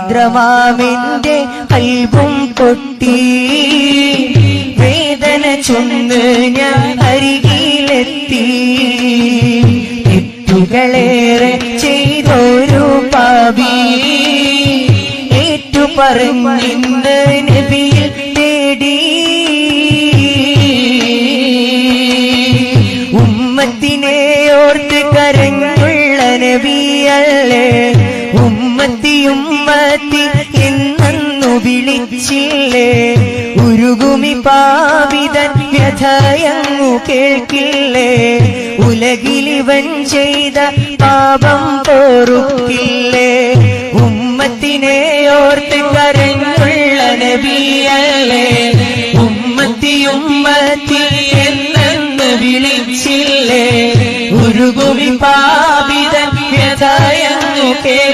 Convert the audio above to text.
സ്നേഹാർദ്രമാമെന്റെ കൽബും പൊട്ടി വേദന ചൊന്ന് ഞാൻ അരികിലെത്തി തെറ്റുകളേറെ ചെയ്തൊരു പാപി ഏറ്റുപറഞ്ഞിന്ന് നബിയിൽ തേടി ഉമ്മത്തിനെ ഓർത്ത് കരഞ്ഞുള്ള നബിയല്ലേ ഉമ്മത്തി ഉമ്മത്തി എന്നു വിളിച്ചില്ലേ ഉരുകുമി പാപിതൻ വ്യഥയങ്ങു കേൾക്കില്ലേ ഉലകിലിവൻ ചെയ്ത പാപം പൊറുക്കില്ലേ ഉമ്മത്തിനെ ഓർത്ത് കരഞ്ഞുള്ള നബിയല്ലേ ഉമ്മത്തി ഉമ്മത്തി എന്നു വിളിച്ചില്ലേ ഉരുകുമി പാപിതൻ വ്യഥയങ്ങു കേൾക്കില്ലേ